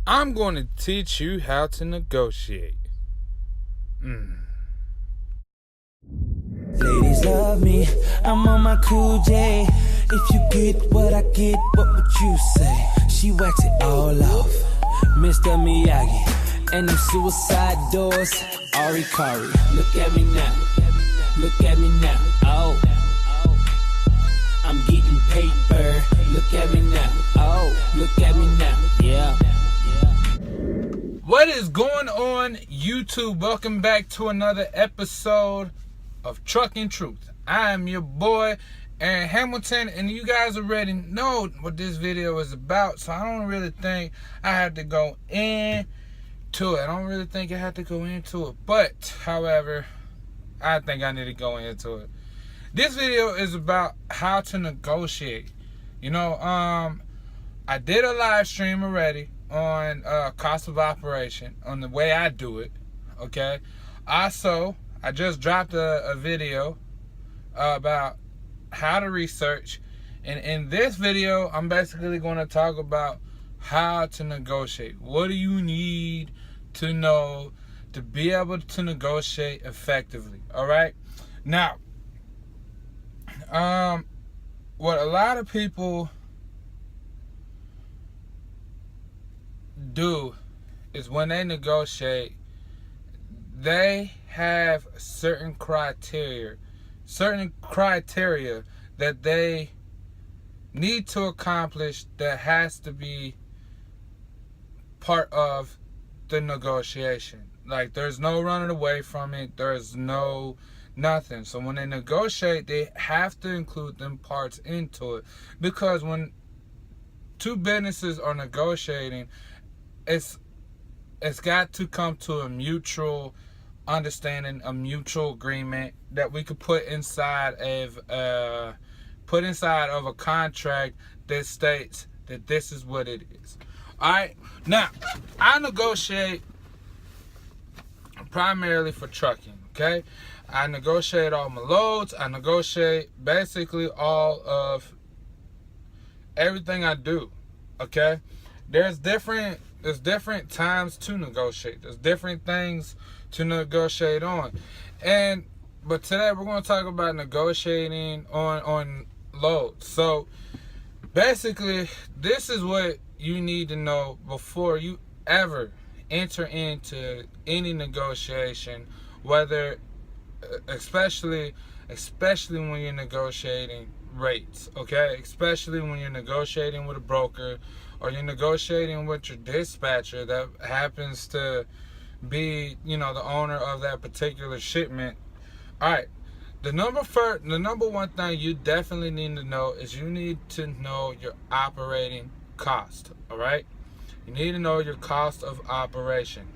I'm going to teach you how to negotiate. Ladies love me, I'm on my cool J. If you get what I get, what would you say? She wax it all off, Mr. Miyagi. And them suicide doors, Ari Kari. Look at me now, look at me now, oh. I'm getting paper, look at me now, oh. Look at me now, yeah. What is going on, YouTube? Welcome back to another episode of Trucking Truth. I am your boy, Aaron Hamilton, and you guys already know what this video is about, so I don't really think I have to go into it. I don't really think I have to go into it, but, however, I think I need to go into it. This video is about how to negotiate. You know, I did a live stream already on cost of operation, on the way I do it, okay? Also, I just dropped a video about how to research, and in this video, I'm basically going to talk about how to negotiate. What do you need to know to be able to negotiate effectively, all right? Now, what a lot of people do is when they negotiate, they have certain criteria that they need to accomplish that has to be part of the negotiation. Like, there's no running away from it. There's no nothing. So when they negotiate, they have to include them parts into it, because when two businesses are negotiating, it's got to come to a mutual understanding, a mutual agreement that we could put inside of a contract that states that this is what it is. All right. Now, I negotiate primarily for trucking. Okay, I negotiate all my loads. I negotiate basically all of everything I do. Okay, there's different times to negotiate. There's different things to negotiate on, but today we're going to talk about negotiating on loads. So basically, this is what you need to know before you ever enter into any negotiation, whether especially when you're negotiating rates, okay? Especially when you're negotiating with a broker, or you're negotiating with your dispatcher that happens to be, you know, the owner of that particular shipment. All right, the number one thing you definitely need to know is you need to know your operating cost. All right, you need to know your cost of operation.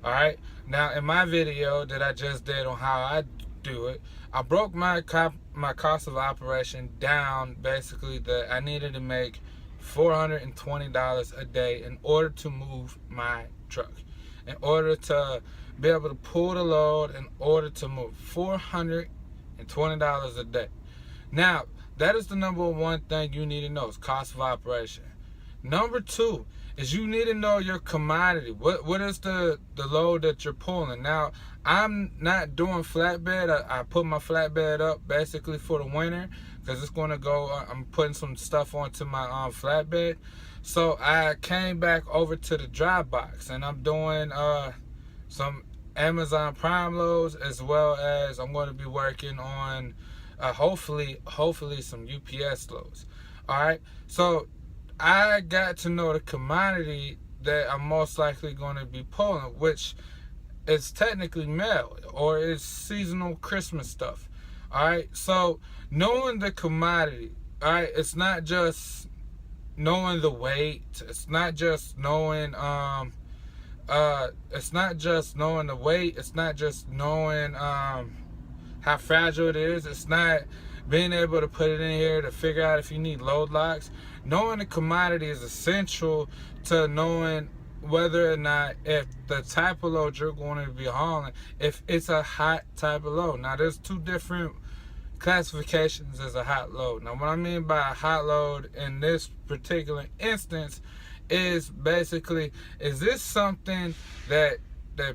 All right, now in my video that I just did on how I do it, I broke my cost of operation down. Basically, that I needed to make $420 a day in order to move my truck, in order to be able to pull the load, in order to move $420 a day. Now, that is the number one thing you need to know, is cost of operation. Number two is you need to know your commodity. What is the load that you're pulling? Now, I'm not doing flatbed. I put my flatbed up basically for the winter, because it's going to go, I'm putting some stuff onto my flatbed. So I came back over to the dry box, and I'm doing some Amazon Prime loads, as well as I'm going to be working on hopefully some UPS loads. All right, so I got to know the commodity that I'm most likely going to be pulling, which is technically mail, or it's seasonal Christmas stuff. All right, so knowing the commodity, all right, it's not just knowing the weight. It's not just knowing the weight. It's not just knowing how fragile it is. It's not being able to put it in here to figure out if you need load locks. Knowing the commodity is essential to knowing whether or not, if the type of load you're going to be hauling, if it's a hot type of load. Now, there's two different classifications as a hot load. Now, what I mean by a hot load in this particular instance is basically, is this something that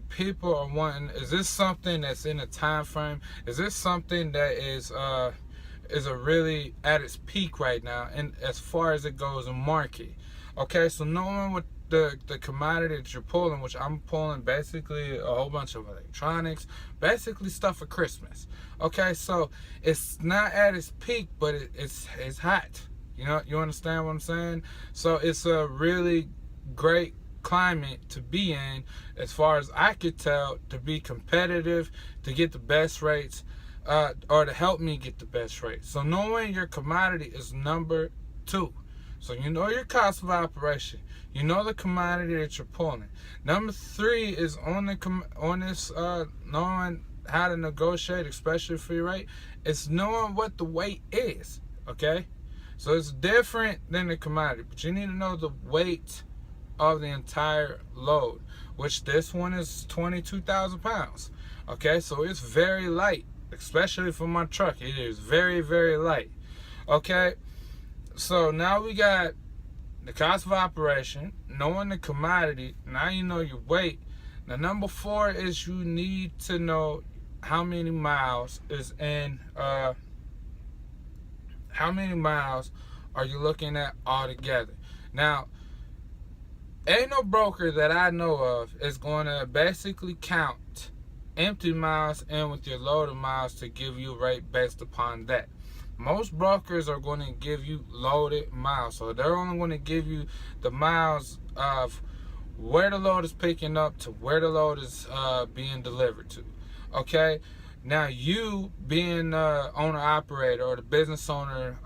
people are wanting? Is this something that's in a time frame? Is this something that is a really at its peak right now, and as far as it goes in market? Okay, so knowing what the commodity that you're pulling, which I'm pulling basically a whole bunch of electronics, basically stuff for Christmas. Okay, so it's not at its peak, but it's hot. You know, you understand what I'm saying? So it's a really great climate to be in, as far as I could tell, to be competitive, to get the best rates, or to help me get the best rates. So knowing your commodity is number 2. So you know your cost of operation, you know the commodity that you're pulling. Number 3 is on this knowing how to negotiate, especially for your rate. It's knowing what the weight is. Okay, so it's different than the commodity, but you need to know the weight of the entire load, which this one is 22,000 pounds. Okay, so it's very light, especially for my truck. It is very, very light. Okay, so now we got the cost of operation, knowing the commodity. Now you know your weight. Now number 4 is you need to know how many miles is in, how many miles are you looking at altogether. Now, ain't no broker that I know of is going to basically count empty miles in with your loaded miles to give you a rate based upon that. Most brokers are going to give you loaded miles, so they're only going to give you the miles of where the load is picking up to where the load is being delivered to. Okay, now you being the owner operator or the business owner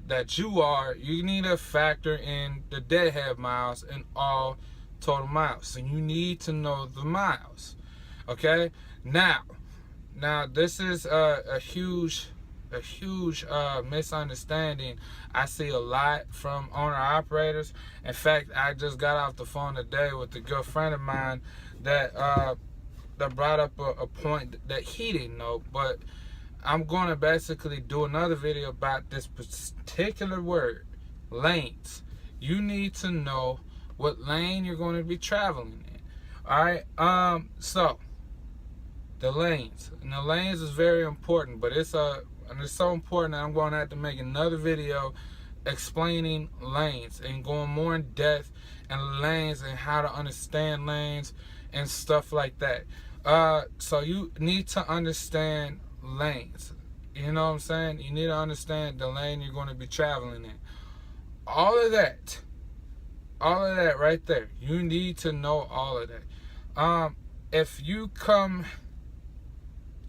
that you are, you need to factor in the deadhead miles and all total miles. So you need to know the miles. Okay, now this is a huge misunderstanding I see a lot from owner operators. In fact, I just got off the phone today with a good friend of mine that brought up a point that he didn't know, but I'm going to basically do another video about this particular word, lanes. You need to know what lane you're going to be traveling in. All right, so the lanes, and the lanes is very important, but it's so important that I'm going to have to make another video explaining lanes and going more in depth in lanes and how to understand lanes and stuff like that. So you need to understand lanes. You know what I'm saying? You need to understand the lane you're going to be traveling in. All of that right there. You need to know all of that. If you come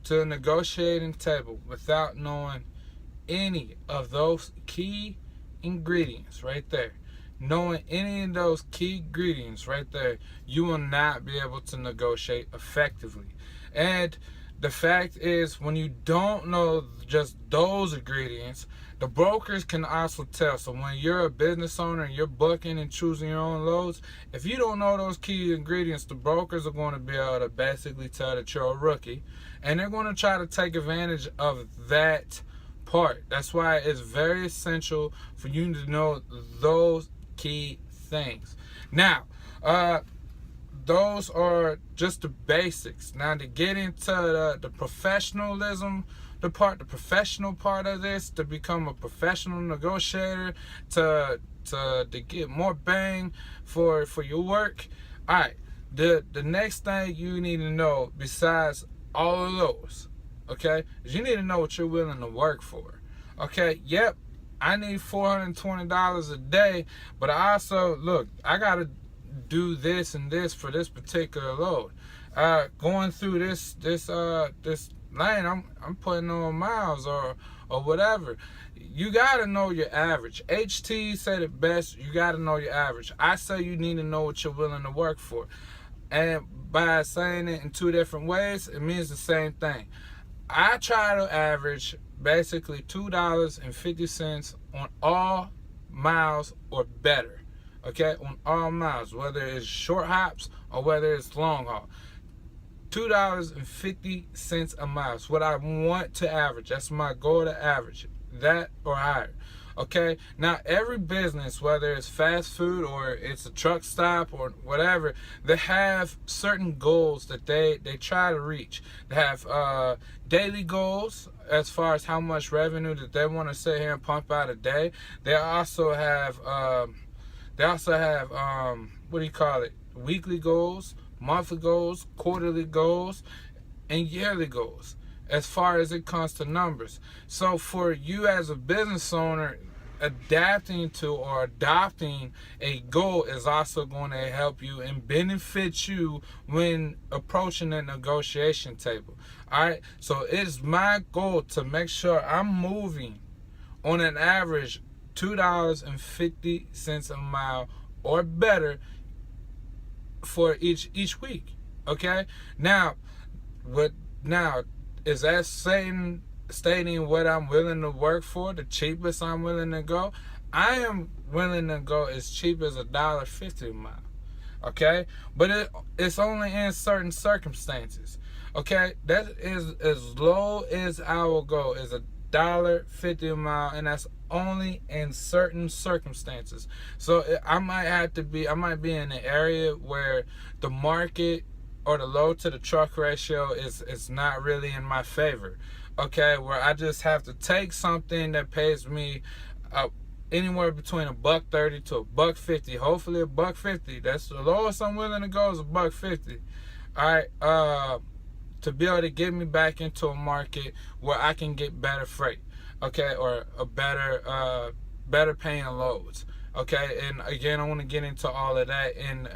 to a negotiating table without knowing any of those key ingredients right there, knowing any of those key ingredients right there, you will not be able to negotiate effectively. And the fact is, when you don't know just those ingredients, the brokers can also tell. So when you're a business owner and you're booking and choosing your own loads, if you don't know those key ingredients, the brokers are going to be able to basically tell that you're a rookie, and they're going to try to take advantage of that part. That's why it's very essential for you to know those key things. Now, those are just the basics. Now, to get into the professionalism, the professional part of this, to become a professional negotiator, to get more bang for your work. All right, the next thing you need to know, besides all of those, okay, is you need to know what you're willing to work for. Okay, yep, I need $420 a day, but I also, look, I gotta do this and this for this particular load. Going through this lane, I'm putting on miles or whatever. You gotta know your average. HT said it best. You gotta know your average. I say you need to know what you're willing to work for, and by saying it in two different ways, it means the same thing. I try to average basically $2.50 on all miles or better. Okay, on all miles, whether it's short hops or whether it's long haul. $2.50 a mile is what I want to average. That's my goal, to average that or higher. Okay, now every business, whether it's fast food or it's a truck stop or whatever, they have certain goals that they try to reach. They have daily goals as far as how much revenue that they want to sit here and pump out a day. They also have what do you call it? Weekly goals, monthly goals, quarterly goals, and yearly goals as far as it comes to numbers. So for you as a business owner, adapting to or adopting a goal is also going to help you and benefit you when approaching the negotiation table. All right, so it's my goal to make sure I'm moving on an average $2.50 a mile or better for each week. Okay, now is that stating what I'm willing to work for, the cheapest I'm willing to go? I am willing to go as cheap as $1.50 a mile. Okay, but it's only in certain circumstances. Okay, that is as low as I will go is $1.50 a mile, and that's only in certain circumstances. So I might be in an area where the market or the load to the truck ratio is not really in my favor. Okay, where I just have to take something that pays me anywhere between $1.30 to $1.50. Hopefully $1.50. That's the lowest I'm willing to go is $1.50. All right, to be able to get me back into a market where I can get better freight. Okay, or a better paying loads. Okay, and again, I want to get into all of that in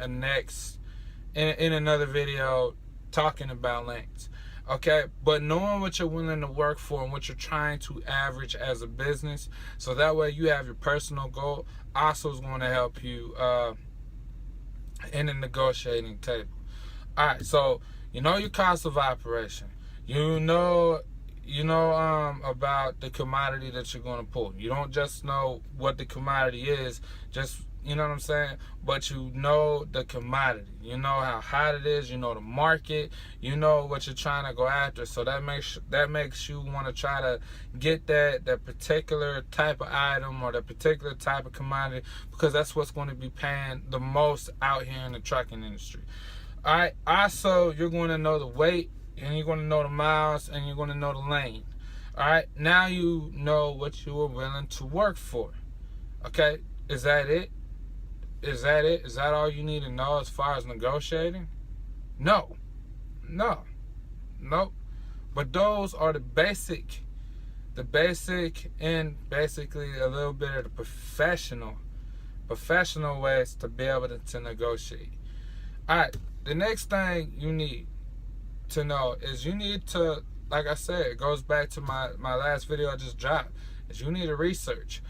another video talking about lanes. Okay, but knowing what you're willing to work for and what you're trying to average as a business, so that way you have your personal goal, also is going to help you in the negotiating table. All right, so you know your cost of operation. You know about the commodity that you're going to pull. You don't just know what the commodity is, just, you know what I'm saying, but you know the commodity. You know how hot it is. You know the market. You know what you're trying to go after. So that makes you want to try to get that particular type of item or that particular type of commodity, because that's what's going to be paying the most out here in the trucking industry. All right. Also, you're going to know the weight, and you're going to know the miles, and you're going to know the lane. All right, now you know what you are willing to work for. Okay, is that it? Is that all you need to know as far as negotiating? No. But those are the basic and basically a little bit of the professional ways to be able to negotiate. All right, the next thing you need to know is you need to, like I said, it goes back to my last video I just dropped, is you need to research.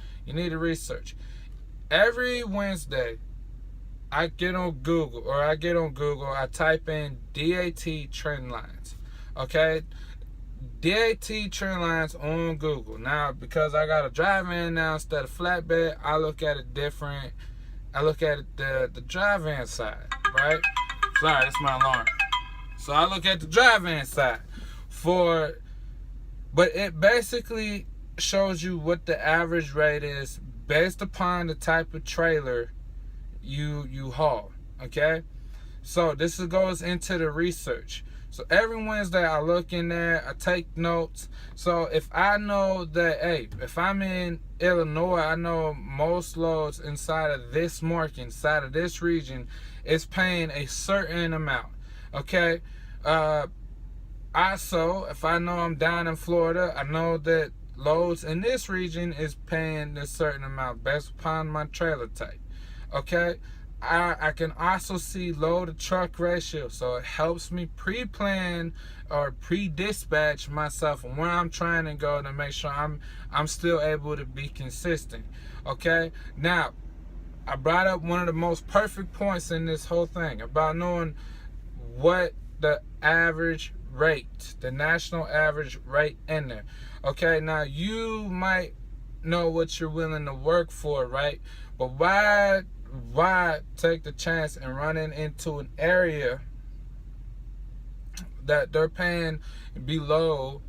Every Wednesday I get on Google, I type in DAT trend lines. Okay, DAT trend lines on Google. Now, because I got a drive-in now instead of flatbed, I look at it different. I look at it the drive-in side, right? Sorry, that's my alarm. So I look at the drive-in side but it basically shows you what the average rate is based upon the type of trailer you haul. Okay, so this goes into the research. So every Wednesday I look in there, I take notes. So if I know that, hey, if I'm in Illinois, I know most loads inside of this market, inside of this region, is paying a certain amount. Okay, also, if I know I'm down in Florida, I know that loads in this region is paying a certain amount based upon my trailer type. Okay, I can also see load to truck ratio, so it helps me pre-plan or pre-dispatch myself and where I'm trying to go to make sure I'm still able to be consistent. Okay, now I brought up one of the most perfect points in this whole thing about knowing what the average rate, the national average rate in there. Okay, now you might know what you're willing to work for, right? But why take the chance and running into an area that they're paying below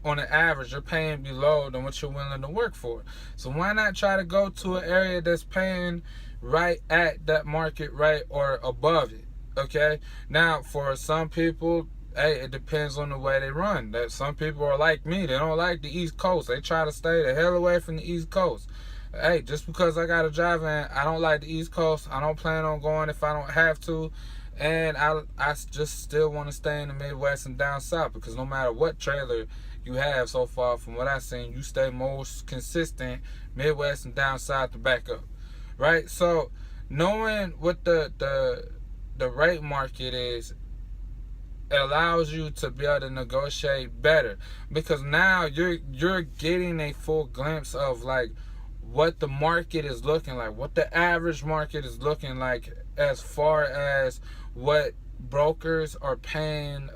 on an average, you're paying below than what you're willing to work for. So why not try to go to an area that's paying right at that market rate or above it? Okay. Now, for some people, hey, it depends on the way they run. That some people are like me. They don't like the East Coast. They try to stay the hell away from the East Coast. Hey, just because I got a drive in, I don't like the East Coast. I don't plan on going if I don't have to. And I just still want to stay in the Midwest and down south, because no matter what trailer you have so far, from what I've seen, you stay most consistent Midwest and down south to back up. Right? So knowing what the rate market is, it allows you to be able to negotiate better, because now you're getting a full glimpse of like what the market is looking like, what the average market is looking like, as far as what brokers are paying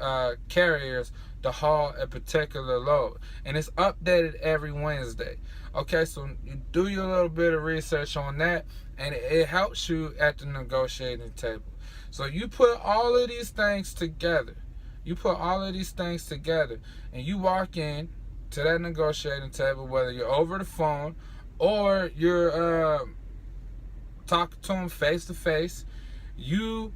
carriers to haul a particular load. And it's updated every Wednesday. Okay, so you do your little bit of research on that, and it helps you at the negotiating table. So you put all of these things together. And you walk in to that negotiating table, whether you're over the phone or you're talking to them face to face. You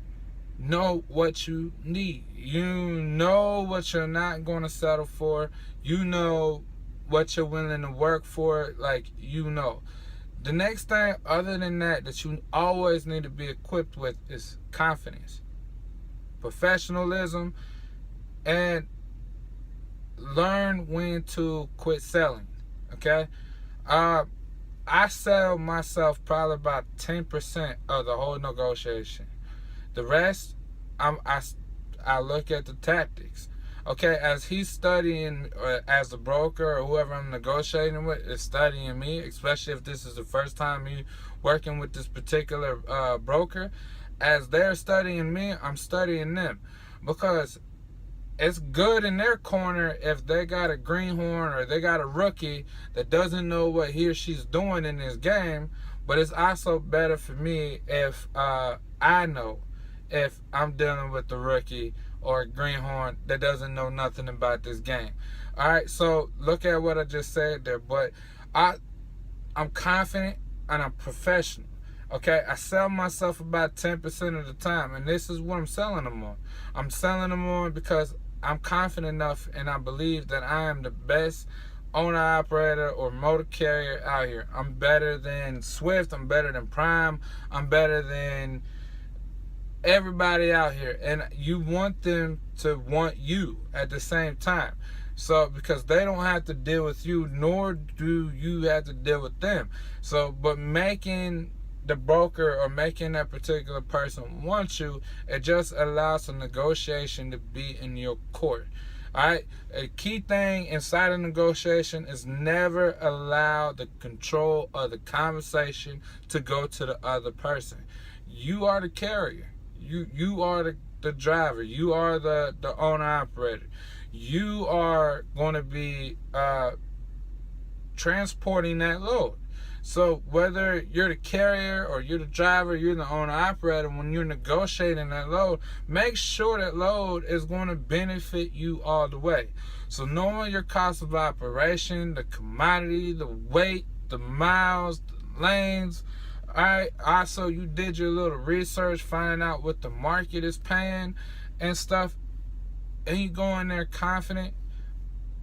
know what you need. You know what you're not going to settle for. You know what you're willing to work for. Like, you know. The next thing other than that you always need to be equipped with is confidence, professionalism, and learn when to quit selling. Okay? I sell myself probably about 10% of the whole negotiation. The rest, I look at the tactics. Okay, as he's studying, as a broker or whoever I'm negotiating with is studying me, especially if this is the first time me working with this particular broker, as they're studying me, I'm studying them. Because it's good in their corner if they got a greenhorn or they got a rookie that doesn't know what he or she's doing in this game, but it's also better for me if I know if I'm dealing with the rookie or a greenhorn that doesn't know nothing about this game. All right, so look at what I just said there. But I'm confident and I'm professional. Okay, I sell myself about 10% of the time, and this is what I'm selling them on. I'm selling them on because I'm confident enough and I believe that I am the best owner operator or motor carrier out here. I'm better than Swift. I'm better than Prime. I'm better than everybody out here, and you want them to want you at the same time. So because they don't have to deal with you, nor do you have to deal with them. So but making the broker or making that particular person want you, it just allows the negotiation to be in your court. All right, a key thing inside a negotiation is never allow the control of the conversation to go to the other person. You are the carrier. You are the driver. You are the owner operator. You are going to be transporting that load. So whether you're the carrier or you're the driver, you're the owner operator, when you're negotiating that load, make sure that load is going to benefit you all the way. So knowing your cost of operation, the commodity, the weight, the miles, the lanes. Alright, also you did your little research, finding out what the market is paying and stuff, and you go in there confident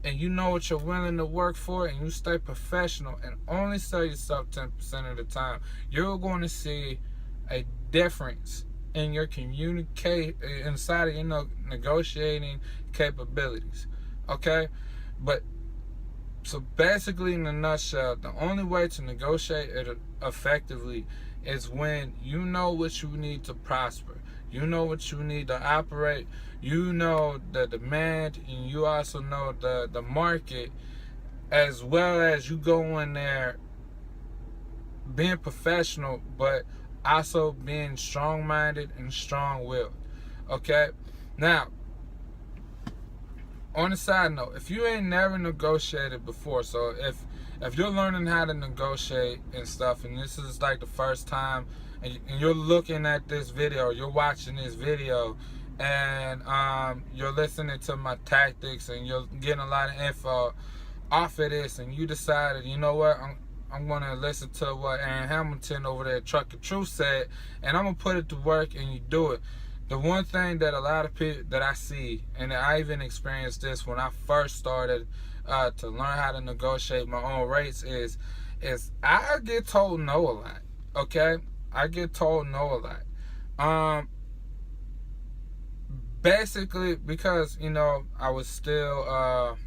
and you know what you're willing to work for, and you stay professional and only sell yourself 10% of the time, you're going to see a difference in your inside of your negotiating capabilities. Okay? But so basically, in a nutshell, the only way to negotiate it effectively is when you know what you need to prosper. You know what you need to operate. You know the demand, and you also know the market, as well as you go in there being professional, but also being strong-minded and strong-willed. Okay? Now, on a side note, if you ain't never negotiated before, so if you're learning how to negotiate and stuff, and this is like the first time, and you're looking at this video, you're watching this video, and you're listening to my tactics, and you're getting a lot of info off of this, and you decided, you know what, I'm going to listen to what Aaron Hamilton over there at Truck of Truth said, and I'm going to put it to work, and you do it. The one thing that a lot of people that I see, and I even experienced this when I first started to learn how to negotiate my own rates, is I get told no a lot. Okay, I get told no a lot. Basically because, you know, I was still a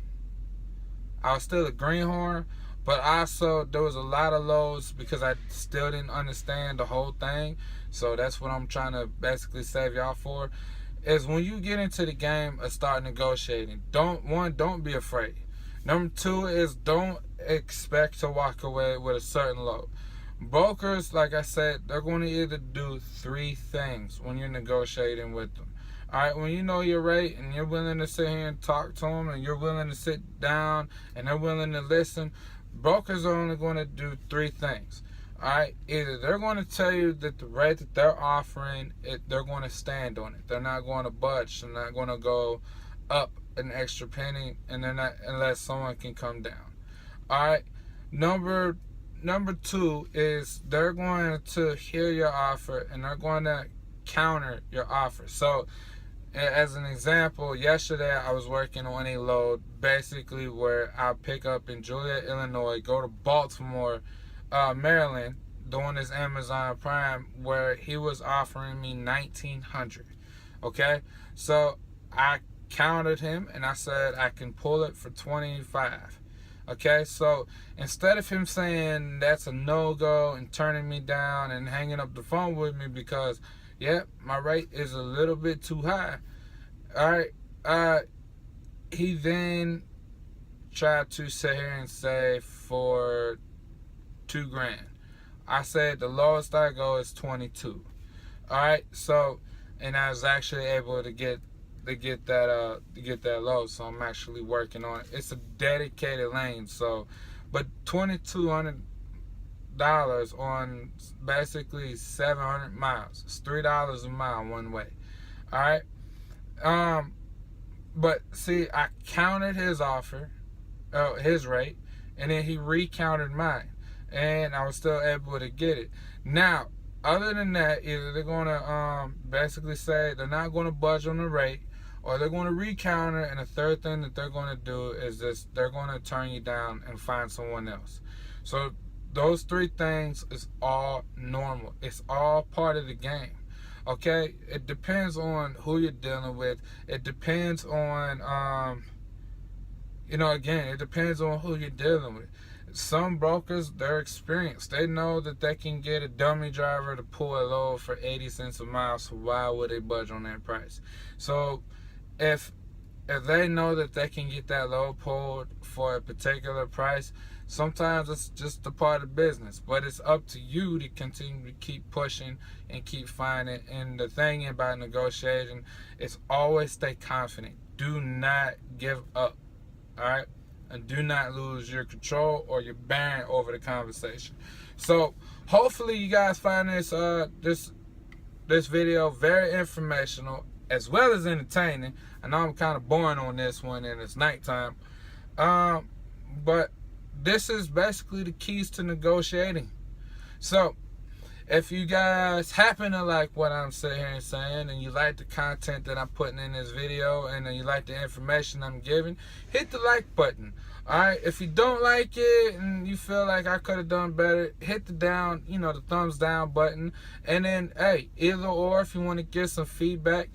greenhorn, but also there was a lot of lows because I still didn't understand the whole thing. So that's what I'm trying to basically save y'all for, is when you get into the game of start negotiating, don't be afraid. Number two is don't expect to walk away with a certain load. Brokers, like I said, they're going to either do three things when you're negotiating with them. All right, when you know your rate and you're willing to sit here and talk to them, and you're willing to sit down and they're willing to listen, brokers are only going to do three things. All right, either they're going to tell you that the rate that they're offering, they're going to stand on it. They're not going to budge. They're not going to go up an extra penny, and they're not, unless someone can come down. All right, number two is they're going to hear your offer and they're going to counter your offer. So, as an example, yesterday I was working on a load basically where I'll pick up in Joliet, Illinois, go to Baltimore, Maryland, doing this Amazon Prime, where he was offering me $1,900. Okay, so I countered him and I said I can pull it for $25. Okay, so instead of him saying that's a no-go and turning me down and hanging up the phone with me because, yep, my rate is a little bit too high. All right, he then tried to sit here and say for $2,000. I said the lowest I go is 22. All right, so, and I was actually able to get that low, so I'm actually working on it. It's a dedicated lane, so, but $2,200 on basically 700 miles. It's $3 a mile one way. All right. But see, I counted his offer, his rate, and then he recounted mine, and I was still able to get it. Now, other than that, either they're gonna basically say they're not gonna budge on the rate, or they're going to recounter, and the third thing that they're going to do is this: they're going to turn you down and find someone else. So those three things is all normal. It's all part of the game. Okay? It depends on who you're dealing with. It depends on, again, it depends on who you're dealing with. Some brokers, they're experienced. They know that they can get a dummy driver to pull a load for 80 cents a mile, so why would they budge on that price? So if they know that they can get that load pulled for a particular price, sometimes it's just a part of business. But it's up to you to continue to keep pushing and keep finding. And the thing about negotiating is always stay confident. Do not give up. All right? And do not lose your control or your bearing over the conversation. So hopefully you guys find this video very informational as well as entertaining. I know I'm kind of boring on this one and it's nighttime, but this is basically the keys to negotiating. So if you guys happen to like what I'm sitting here and saying, and you like the content that I'm putting in this video, and you like the information I'm giving, hit the like button. Alright, if you don't like it and you feel like I could have done better, hit the the thumbs down button. And then, hey, either or, if you want to get some feedback,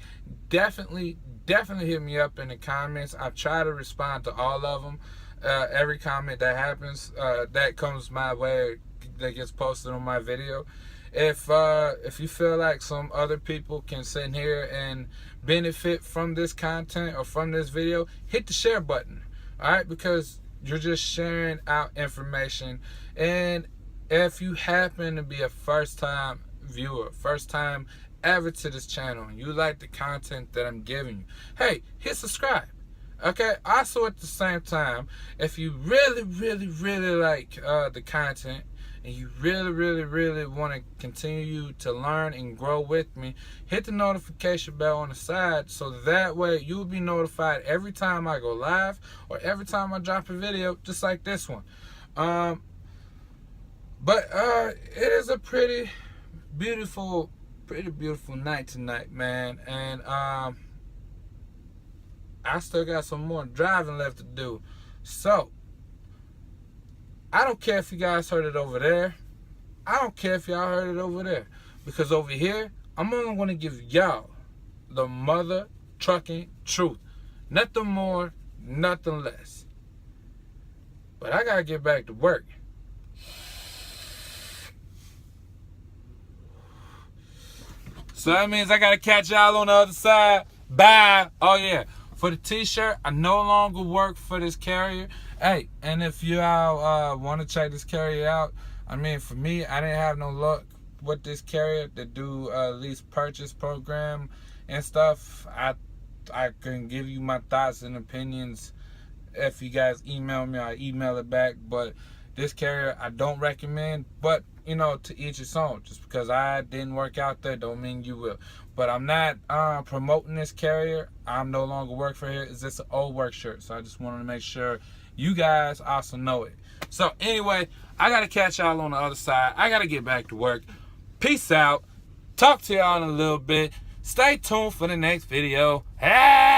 definitely hit me up in the comments. I try to respond to all of them. Every comment that happens, that comes my way, that gets posted on my video. If you feel like some other people can sit in here and benefit from this content or from this video, hit the share button. All right, because you're just sharing out information. And if you happen to be a first-time viewer, first-time ever to this channel, and you like the content that I'm giving you, hey, hit subscribe. Okay, also at the same time, if you really like the content and you really want to continue to learn and grow with me, hit the notification bell on the side so that way you'll be notified every time I go live or every time I drop a video just like this one. But it is a pretty beautiful night tonight, man, and I still got some more driving left to do. So I don't care if you guys heard it over there. I don't care if y'all heard it over there. Because over here, I'm only going to give y'all the mother trucking truth. Nothing more, nothing less. But I got to get back to work. So that means I got to catch y'all on the other side. Bye. Oh, yeah. For the t-shirt, I no longer work for this carrier. Hey, and if y'all want to check this carrier out, I mean, for me, I didn't have no luck with this carrier to do lease purchase program and stuff. I can give you my thoughts and opinions. If you guys email me, I'll email it back. But this carrier, I don't recommend. But, you know, to each its own. Just because I didn't work out there don't mean you will. But I'm not promoting this carrier. I'm no longer work for here. It's just an old work shirt. So I just wanted to make sure you guys also know it. So anyway, I got to catch y'all on the other side. I got to get back to work. Peace out. Talk to y'all in a little bit. Stay tuned for the next video. Hey!